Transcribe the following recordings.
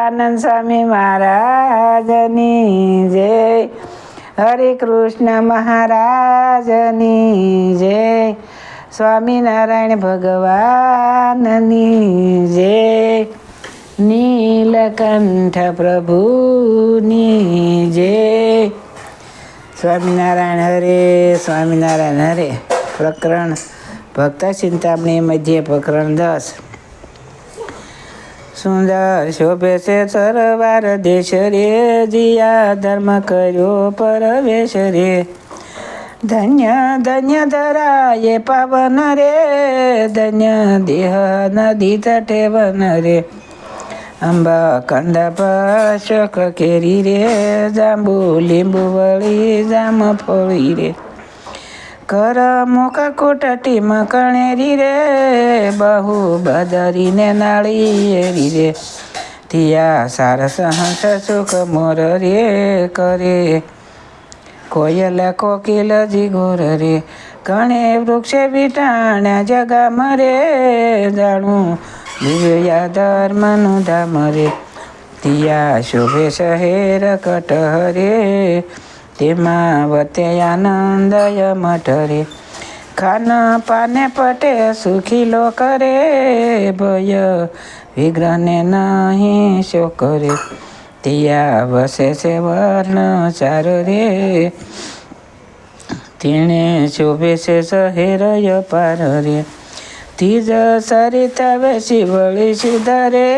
સહજાનંદ સ્વામી મહારાજની જય. હરે કૃષ્ણ મહારાજની જય. સ્વામિનારાયણ ભગવાનની જય. નીલકંઠ પ્રભુની જય. સ્વામિનારાયણ હરે, સ્વામિનારાયણ હરે. પ્રકરણ ભક્ત ચિંતામણી મધ્ય પ્રકરણ 10. સુંદર શોભે છે સરવાર દેશ રે, જીયા ધર્મ કર્યો પરવેશ રે. ધન્ય ધન્ય ધરાયે પાવન રે, ધન્ય દેહ નદી તટે વન રે. અંબા કંદા પશક કેરી રે, જાંબુ લીંબુ વળી જામ ફળી રે. કર મુખ કુટટી મકણેરી રે, બહુ બદરીને નાળિયેરી રે. તિયા સારસ હંસ સુખ મોર રે, કરે કોયલ કોકિલ જીગોર રે. ઘણે વૃક્ષે વિટાણ્યા જગામ રે, જાણું દિવ્યા ધર્મનું ધામ રે. તિયા શોભે શહેર કટહરે, તેમાં વતે આનંદય મઠ રે. ખાન પાને પટે સુખી લોક રે, ભય વિગ્રહને નહીં શોક રે. તિયા વસે છે વર્ણ ચાર રે, તેણે શોભે છે શહેર પાર રે. તીજ સરિતા વેસી વળી સુધરે,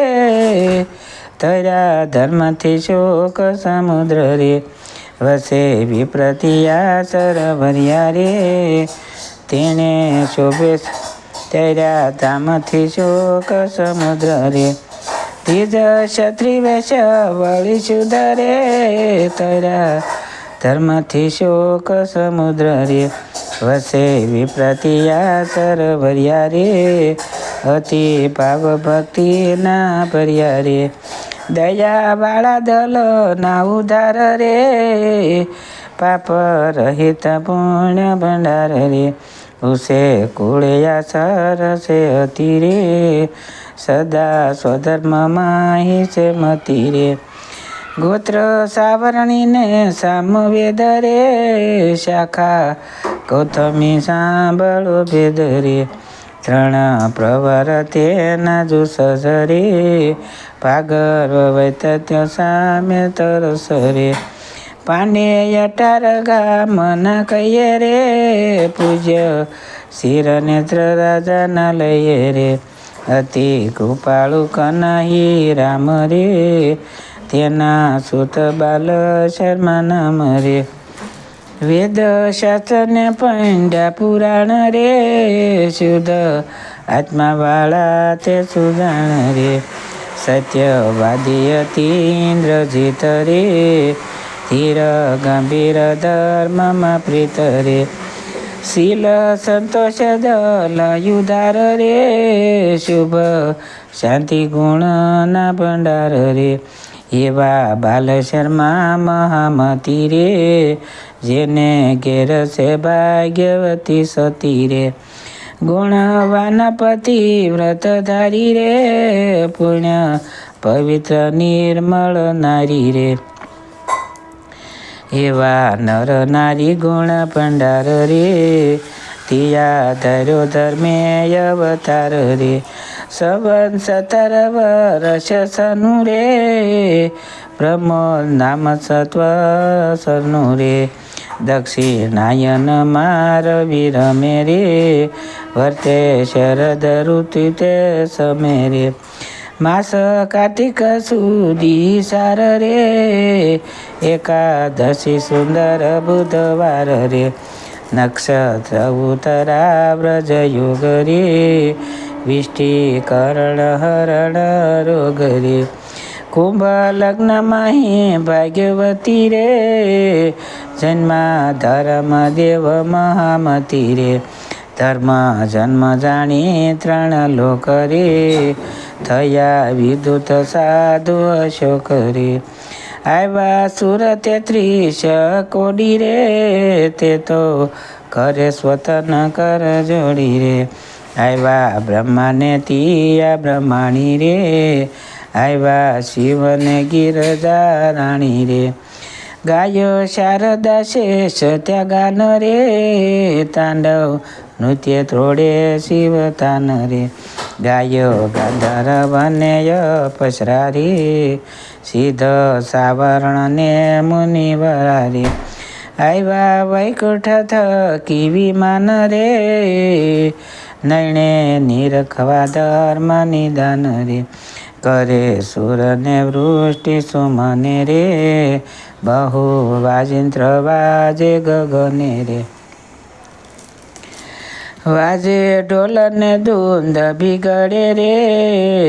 તર્યા ધર્મથી શોક સમુદ્ર રે. વસે વિપ્રતિયા સરભર્યા રે, તેણે શોભે તર્યા ધામથી શોક સમુદ્ર રે. તીજ ક્ષત્રિ વેશ વળી સુધરે, તર્યા ધર્મથી શોક સમુદ્ર રે. વસે વિપ્રતિયા સરભર્યા રે, અતિ ભાવ ભક્તિ ના ભર્યા રે. દયા વાળા દલ ના ઉધાર રે, પાપ રહિત પુણ્ય ભંડાર રે. ઉસે કુળિયા સરસે અતિ રે, સદા સ્વધર્મમાં હિ છે મતિ રે. ગોત્ર સાવરણીને સામવેદ રે, શાખા ગૌતમી સાંભળો ભેદ રે. ત્રણ પ્રવર તેના જુસસ રે, ભાગર વૈતત્ય સામે તરસ રે. પાંડે 18 ગામના કહીએ રે, પૂજ્ય શિર નેત્ર રાજાના લઈએ રે. અતિ કૃપાળુ કનહી રામ રે, તેના સુત બાલ શર્મા નામ રે. વેદ શાસ્ત્ર ને પંડ્યા પુરાણ રે, શુદ્ધ આત્માવાળા તે સુજાણ રે. સત્યવાદી અતિ ઇન્દ્રજીત રે, ધીર ગંભીર ધર્મમાં પ્રીત રે. શીલ સંતોષ દલ યુધાર રે, શુભ શાંતિ ગુણના ભંડાર રે. એવા બાલ શર્મા મહામતી રે, જેને ઘેર છે ભાગ્યવતી સતી રે. ગુણવાન પતિ વ્રતધારી રે, પુણ્ય પવિત્ર નિર્મળ નારી રે. એવા નર નારી ગુણ ભંડાર રે, તિયા ધર્યો ધર્મેય અવતાર રે. સંવત 17 વર્ષ સનુ રે, બ્રહ્મોલ નામ સત્વ સરનું રે. દક્ષિણાયન રવિ રમે રે, વર્તે શરદ ઋતુ તે સમે રે. માસ કાર્તિક સુધી સાર રે, એકાદશી સુંદર બુધવાર રે. નક્ષત્ર ઉતરા વ્રજ યોગ રે, વિષ્ટિ કરણ હરણ રોગ રે. કુંભ લગ્ન માહી ભાગ્યવતી રે, જન્મા ધર્મ દેવ મહામતી રે. ધર્મ જન્મ જાણી 3 લોક રે, થયા વિદુત સાધુ અશોક રે. આવ્યા સુર 33 કોડી રે, તે તો કરે સ્વતન કર જોડી રે. આવ્યા બ્રહ્માને તિયા બ્રહ્માણી રે, આવ્યા શિવને ગિરજા રાણી રે. ગાયો શારદા શેષ ત્યાં ગાન રે, તાંડવ નૃત્ય ત્રોડે શિવ તાન રે. ગાયો ગાંધર્વને અપ્સરા રે, સિદ્ધ સાવર્ણને મુનિવરા રે. આવ્યા વૈકુંઠ થકી વિમાન રે, નયણે નિરખવા ધર્મ નિદાન રે. કરે સુરને વૃષ્ટિ સુમને રે, બહુ વાજિંત્ર વાજે ગગને રે. વાજે ઢોલને ધૂંધ બિગડે રે,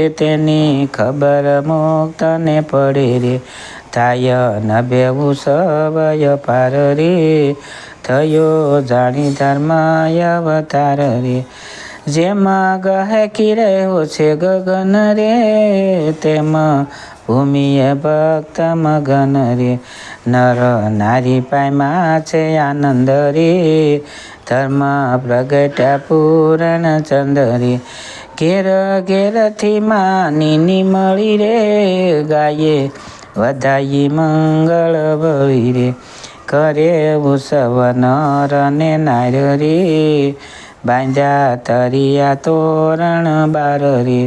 તેની ખબર મુક્તને પડે રે. થાય નભે ઉત્સવય પાર રે, થયો જાણી ધર્મ અવતાર રે. જેમાં ગહેકી રહ્યો છે ગગન રે, તેમ ભૂમિએ ભક્ત મગન રે. નર નારી પામ્યા છે આનંદ રે, ધર્મ પ્રગટ્યા પૂરણ ચંદ્રે. ઘેર ઘેરથી માની મળી રે, ગાયે વધાઈ મંગળ બળી રે. કરે ઉત્સવ નર ને નાર રે, બાંધ્યા તરિયા તોરણ બાર રે.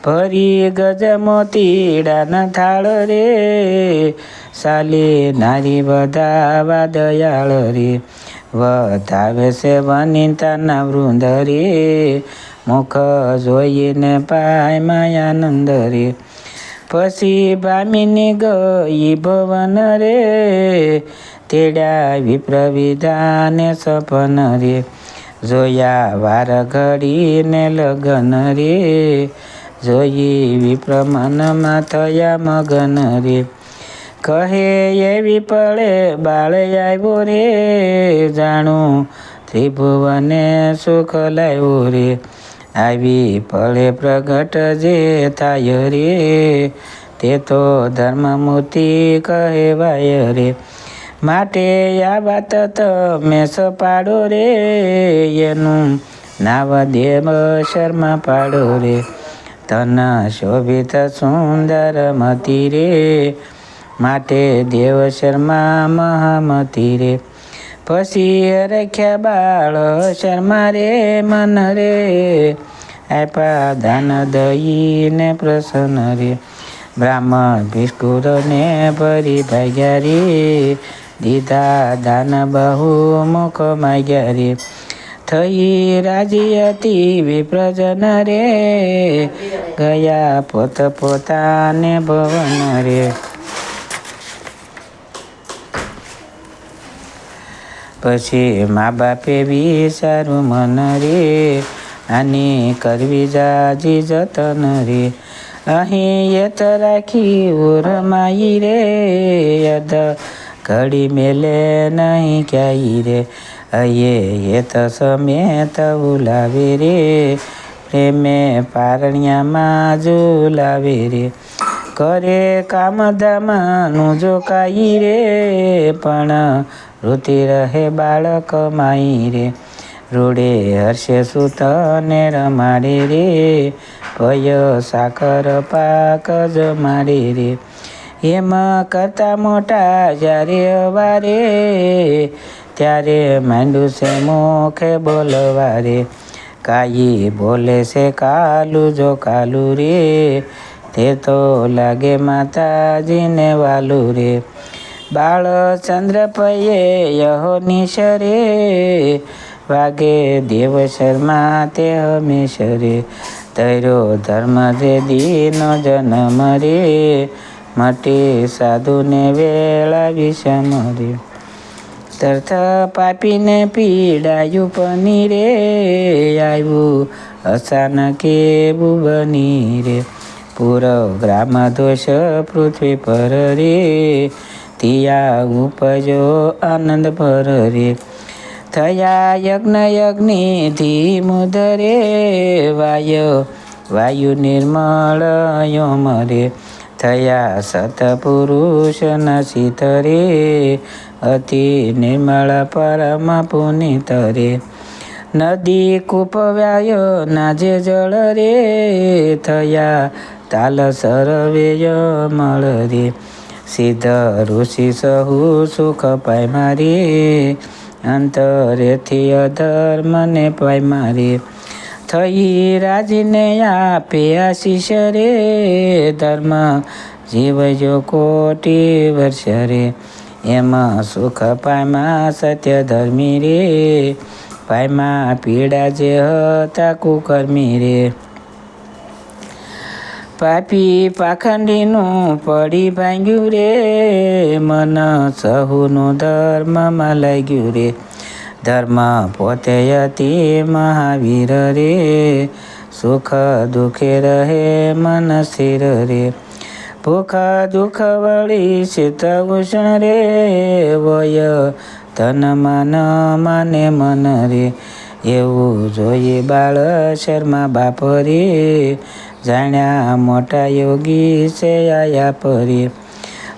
ભરી ગજ મોતીડાના થાળ રે, સાલી નારી વધાવા દયાળ રે. વધાવે છે વનિતાના વૃંદ રે, મુખ જોઈને પાય માયાનંદ રે. પછી ભામીની ગઈ ભવન રે, તેડા વિપ્ર વિધાને સપન રે. જોયા વાર ઘડીને લગન રે, જોઈ વિપ્ર મનમાં થયા મગન રે. કહે એવી પળે બાળ આવ્યો રે, જાણું ત્રિભુવને સુખ લાવ્યો રે. આવી પળે પ્રગટ જે થાય રે, તે તો ધર્મમૂર્તિ કહેવાય રે. માટે આ વાત તમે સપાડો રે, એનું નાવ દેવ શર્મા પાડો રે. તન શોભિત સુંદર મતી રે, માટે દેવ શર્મા મહામતી રે. પછી રખ્યા બાળ શર્મા રે મન રે, આપ્યા દાન દઈને પ્રસન્ન રે. બ્રાહ્મણ ભિષ્કુરને ભરી ભાગ્યા રે, દીધા દાન બહુ મુખ માગ્યા રે. થઈ રાજી હતી વિપ્રજન રે, ગયા પોત પોતાને ભવન રે. પછી મા બાપે વિચારું મન રે, આની કરવી જાજી જતન રે. અહીં યત રાખી ઉરમાઈ રે, યદ ઘડી મેલે નહીં ક્યાંય રે. અયે યત સમેત ઉલાવે રે, પ્રેમે પારણ્યામાં ઝુલાવે રે. કરે કામધામનું જો કાઈ રે, પણ ઋતિ રહે બાળક માઈ રે. રૂડે હર્ષે સુતને રમાડે રે, ભય સાકર પાક જમાડે રે. એમ કરતા મોટા જ્યારે અવારે, ત્યારે માંડું છે મુખે બોલવા રે. કાઈ બોલે છે કાલું જો કાલું રે, તે તો લાગે માતાજીને વાલું રે. બાળચંદ્ર પયે યહો નિશરે, વાગે દેવ શર્મા તે હમેશ રે. તૈરો ધર્મ જે દીનો જન્મ રે, મટી સાધુને વેળા વિષમ રે. તર્થ પાપીને પીડાયું પની રે, આવ્યું અચાનકે બની રે. પૂરવ ગ્રામ દોષ પૃથ્વી પર રે, તિયા ઉપજો આનંદ પર રે. થયા યજ્ઞ ધીમુદ રે, વાયુ નિર્મળ યોમ રે. થયા સતપુરુષ નસિત રે, અતિ નિર્મળ પરમ પુનિત રે. નદી કૂપ વ્યાયો ના જે જળ રે, થયા તાલ સર્વેય મળ રે સિદ્ધ ઋષિ સહુ સુખ પાય મારી અંતરેથી અધર્મને પાય મારી થઈ રાજને આપે આશીષ રે ધર્મ જીવજો કોટી વર્ષ રે એમાં સુખ પાયમાં સત્ય ધર્મી રે પાયમાં પીડા જે હતા કુકર્મી રે પાપી પાખંડીનું પડી ભાંગ્યું રે મન સહુનું ધર્મમાં લાગ્યું રે ધર્મ પોતે અતિ મહાવીર રે સુખ દુઃખે રહે મન સ્થિર રે ભૂખ દુઃખ વળી શીત ઉષ્ણ રે વય ધન માન માને મન રે એવું જોઈએ બાળ શર્મા બાપ રે જાણ્યા મોટા યોગી છે આયા પરે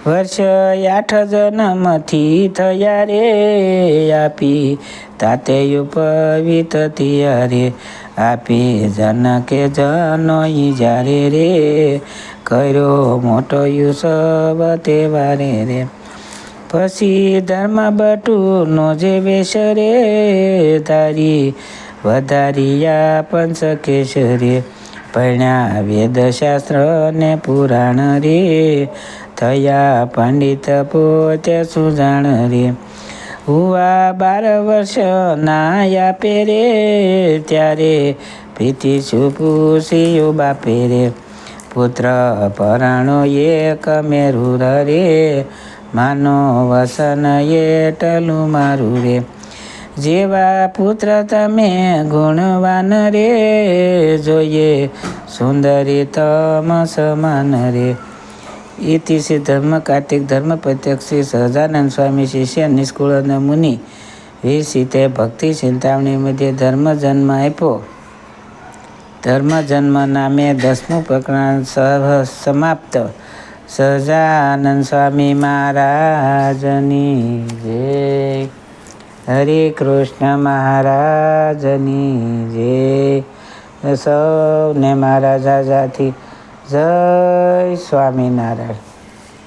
વર્ષ 8 જન્મથી થયા રે આપી તાતે ઉપવિત થયા રે આપી જનકે જનોઈ જારે રે કર્યો મોટો યુસવ તહેવારે રે પછી ધર્મ બટુનો જે વેશ રે ધારી વધારિયા પંચકેશ રે ભણ્યા વેદશાસ્ત્ર ને પુરાણ રે થયા પંડિત પોતે સુજાણ રે હુવા 12 વર્ષ ના આપે રે ત્યારે પ્રીતિ પૂછ્યું બાપે રે પુત્ર પરાણો એક મેરુર રે માનો વસન એટલું મારું રે જેવા પુત્ર તમે ગુણવાન રે જોઈએ સુંદરી તમ સમાન રે ઇતિ શ્રી ધર્મ કાર્તિક ધર્મ પ્રત્યક્ષ શ્રી સહજાનંદ સ્વામી શિષ્ય નિષ્કુળ મુનિ વિરસિતે ભક્તિ ચિંતામણી મધ્ય ધર્મ જન્મ આપ્યો ધર્મ જન્મ નામે 10મું પ્રકરણ સમાપ્ત. સહજાનંદ સ્વામી મહારાજની જય. હરે કૃષ્ણ મહારાજની જય. સૌને મારા જાજાથી જય સ્વામિનારાયણ.